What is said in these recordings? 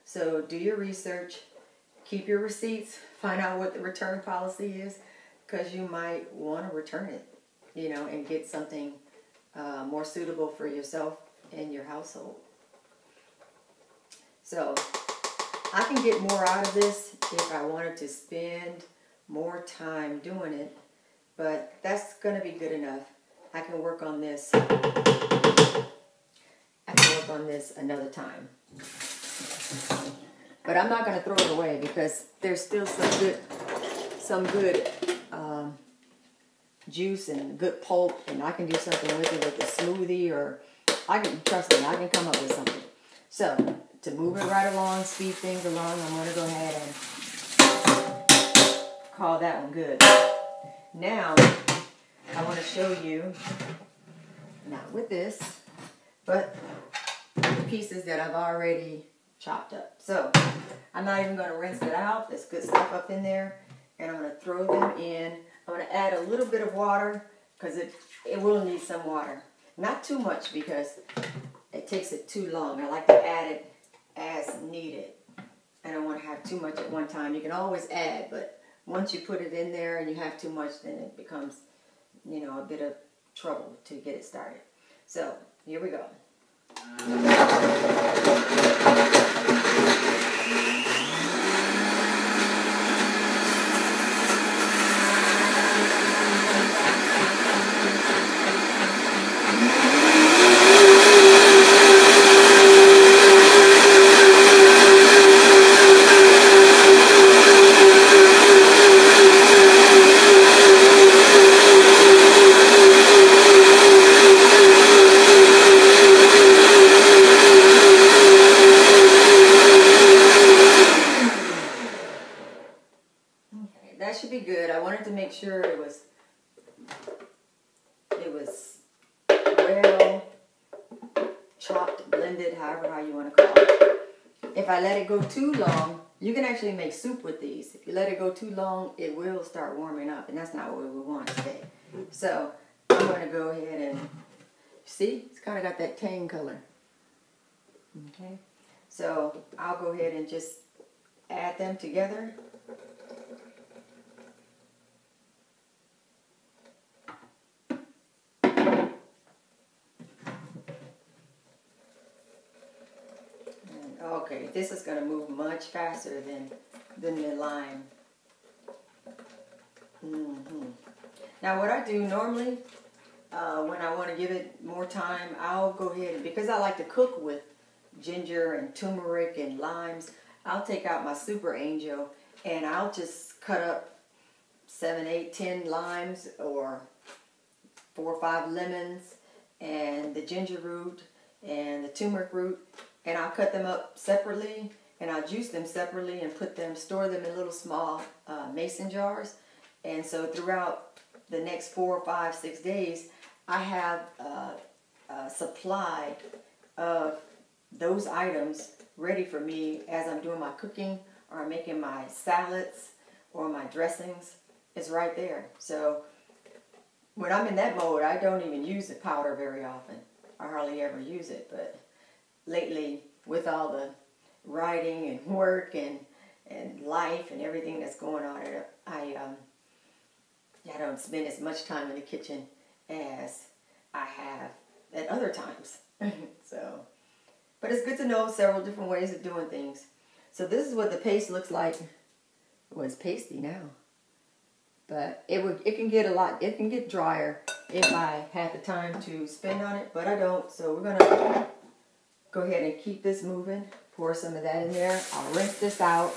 So do your research, keep your receipts, find out what the return policy is, because you might want to return it, you know, and get something more suitable for yourself and your household. So I can get more out of this if I wanted to spend more time doing it, but that's going to be good enough. I can work on this. I can work on this another time. But I'm not going to throw it away because there's still some good juice and good pulp, and I can do something with it with a smoothie, or trust me, I can come up with something. So to move it right along, speed things along, I'm going to go ahead and call that one good. Now I want to show you, not with this, but the pieces that I've already chopped up. So I'm not even going to rinse it out. There's good stuff up in there, and I'm going to throw them in. I'm going to add a little bit of water because it will need some water. Not too much because it takes it too long. I like to add it as needed. I don't want to have too much at one time. You can always add, but once you put it in there and you have too much, then it becomes, you know, a bit of trouble to get it started. So here we go. That should be good. I wanted to make sure it was well chopped, blended, however how you want to call it. If I let it go too long, you can actually make soup with these. If you let it go too long, it will start warming up, and that's not what we want today. So I'm going to go ahead and see, it's kind of got that tang color. Okay, so I'll go ahead and just add them together. Okay, this is going to move much faster than the lime. Now what I do normally, when I want to give it more time, I'll go ahead and, because I like to cook with ginger and turmeric and limes, I'll take out my Super Angel and I'll just cut up 7, 8, 10 limes, or 4 or 5 lemons, and the ginger root and the turmeric root. And I'll cut them up separately, and I'll juice them separately and store them in little small mason jars. And so throughout the next 4, 5, 6 days, I have a supply of those items ready for me as I'm doing my cooking, or I'm making my salads or my dressings. It's right there. So when I'm in that mode, I don't even use the powder very often. I hardly ever use it, but lately, with all the writing and work and life and everything that's going on, I don't spend as much time in the kitchen as I have at other times. So, but it's good to know several different ways of doing things. So this is what the paste looks like. Well, it's pasty now, but it can get drier if I have the time to spend on it, but I don't. So we're gonna go ahead and keep this moving. Pour some of that in there. I'll rinse this out.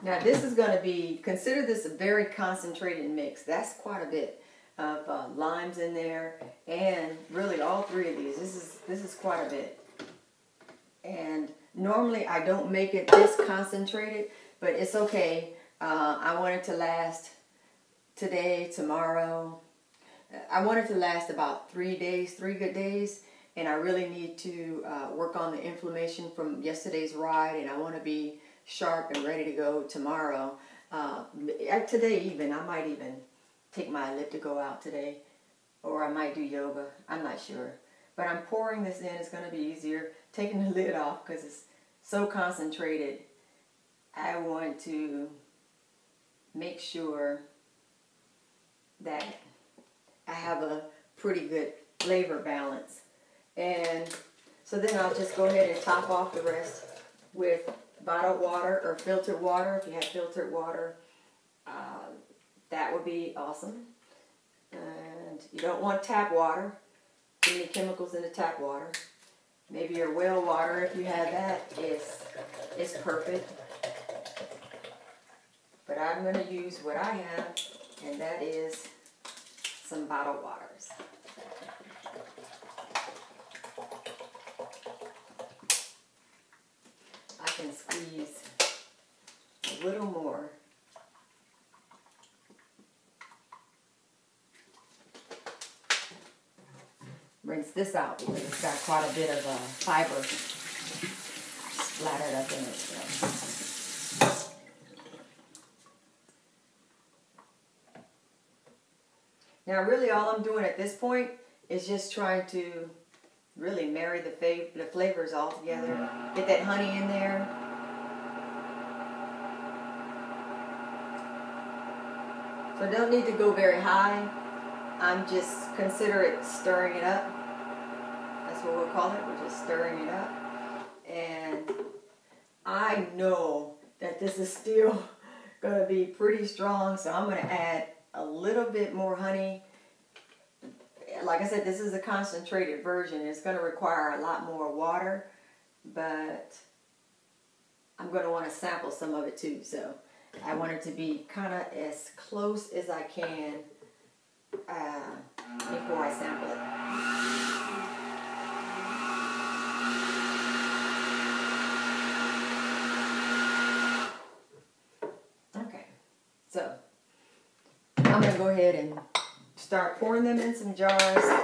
Now this is going to be, consider this a very concentrated mix. That's quite a bit of limes in there, and really all 3 of these. This is quite a bit. And normally I don't make it this concentrated, but it's okay. I want it to last today, tomorrow. I want it to last about 3 days, 3 good days, and I really need to work on the inflammation from yesterday's ride, and I want to be sharp and ready to go tomorrow. Today even, I might even take my elliptical out today, or I might do yoga. I'm not sure. But I'm pouring this in. It's going to be easier. Taking the lid off because it's so concentrated. I want to make sure that I have a pretty good flavor balance. And so then I'll just go ahead and top off the rest with bottled water or filtered water. If you have filtered water, that would be awesome. And you don't want tap water. Too many chemicals in the tap water. Maybe your well water, if you have that, is perfect. But I'm going to use what I have, and that is some bottled waters. I can squeeze a little more. Rinse this out because it's got quite a bit of fiber splattered up in it. So. Now really all I'm doing at this point is just trying to really marry the flavors all together. Get that honey in there. So don't need to go very high. I'm just consider it stirring it up. That's what we'll call it. We're just stirring it up. And I know that this is still going to be pretty strong, so I'm going to add a little bit more honey. Like I said, this is a concentrated version. It's going to require a lot more water, but I'm going to want to sample some of it too. So I want it to be kind of as close as I can before I sample it. Okay, so I'm going to go ahead and start pouring them in some jars.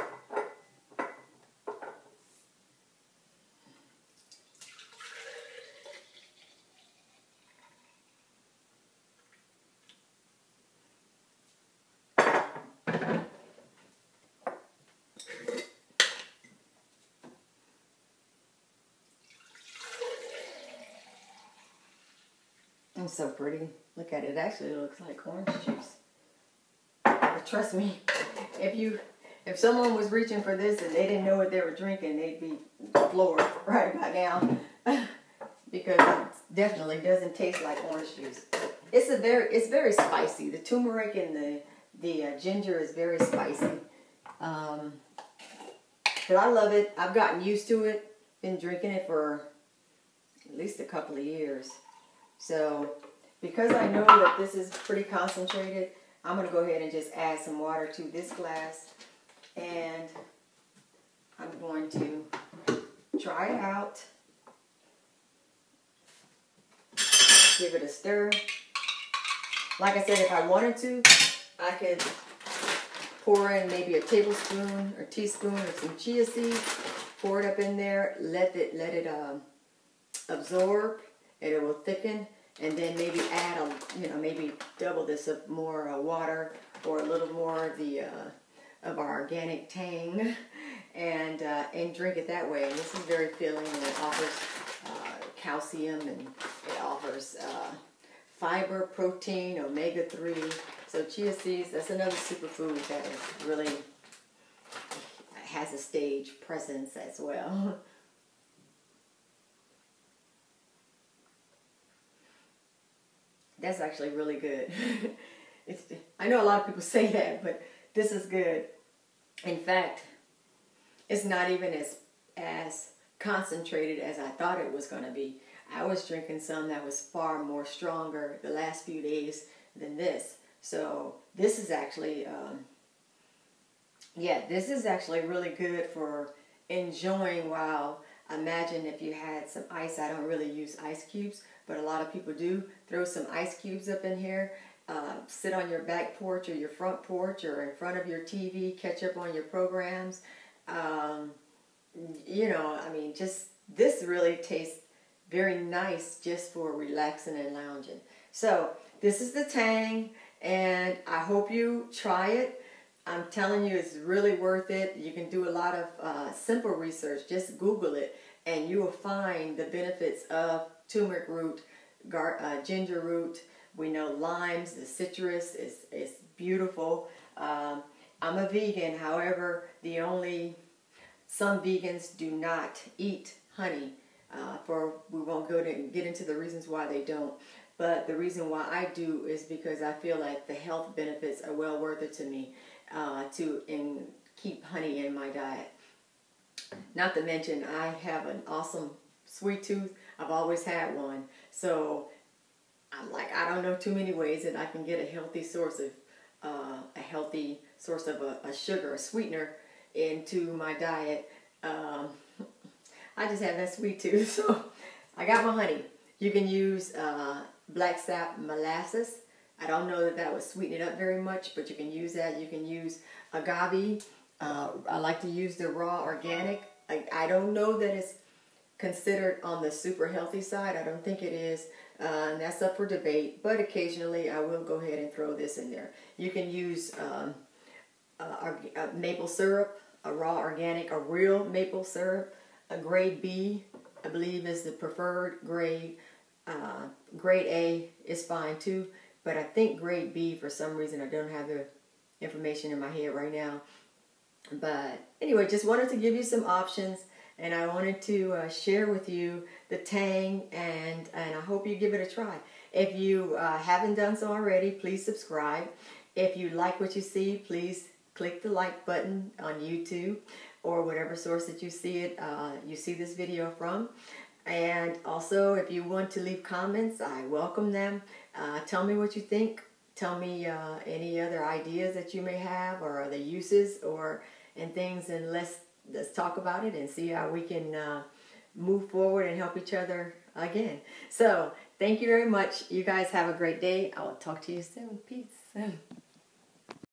It's so pretty. Look at it. It actually looks like orange juice. But trust me, if someone was reaching for this and they didn't know what they were drinking, they'd be floored right about now. Because it definitely doesn't taste like orange juice. It's very spicy. The turmeric and the ginger is very spicy. But I love it. I've gotten used to it. Been drinking it for at least a couple of years. So, because I know that this is pretty concentrated, I'm going to go ahead and just add some water to this glass. And I'm going to try it out. Give it a stir. Like I said, if I wanted to, I could pour in maybe a tablespoon or teaspoon of some chia seeds. Pour it up in there. Let it absorb. And it will thicken, and then maybe add maybe double this of more water or a little more of our organic Tang, and drink it that way. And this is very filling, and it offers calcium, and it offers fiber, protein, omega-3. So chia seeds, that's another superfood that is really has a stage presence as well. That's actually really good. I know a lot of people say that, but this is good. In fact, it's not even as concentrated as I thought it was going to be. I was drinking some that was far more stronger the last few days than this. So this is actually, this is actually really good for enjoying while. Imagine if you had some ice. I don't really use ice cubes, but a lot of people do. Throw some ice cubes up in here. Sit on your back porch or your front porch or in front of your TV. Catch up on your programs. Just this really tastes very nice just for relaxing and lounging. So this is the Tang, and I hope you try it. I'm telling you, it's really worth it. You can do a lot of simple research. Just Google it, and you will find the benefits of turmeric root, ginger root. We know limes, the citrus is beautiful. I'm a vegan, however, some vegans do not eat honey. We won't get into the reasons why they don't. But the reason why I do is because I feel like the health benefits are well worth it to me to keep honey in my diet. Not to mention, I have an awesome sweet tooth. I've always had one. So I don't know too many ways that I can get a healthy source of a sugar, a sweetener into my diet. I just have that sweet tooth, so I got my honey. You can use black sap molasses. I don't know that would sweeten it up very much, but you can use that. You can use agave. I like to use the raw organic. I don't know that it's considered on the super healthy side. I don't think it is. And that's up for debate, but occasionally I will go ahead and throw this in there. You can use maple syrup, a raw organic, a real maple syrup. A grade B, I believe, is the preferred grade. Grade A is fine too, but I think grade B, for some reason, I don't have the information in my head right now. But anyway, just wanted to give you some options, and I wanted to share with you the Tang, and I hope you give it a try. If you haven't done so already, please subscribe. If you like what you see, please click the like button on YouTube or whatever source that you see this video from. And also, if you want to leave comments, I welcome them. Tell me what you think. Tell me any other ideas that you may have, or the uses and things, and let's talk about it and see how we can move forward and help each other again. So, thank you very much. You guys have a great day. I will talk to you soon. Peace.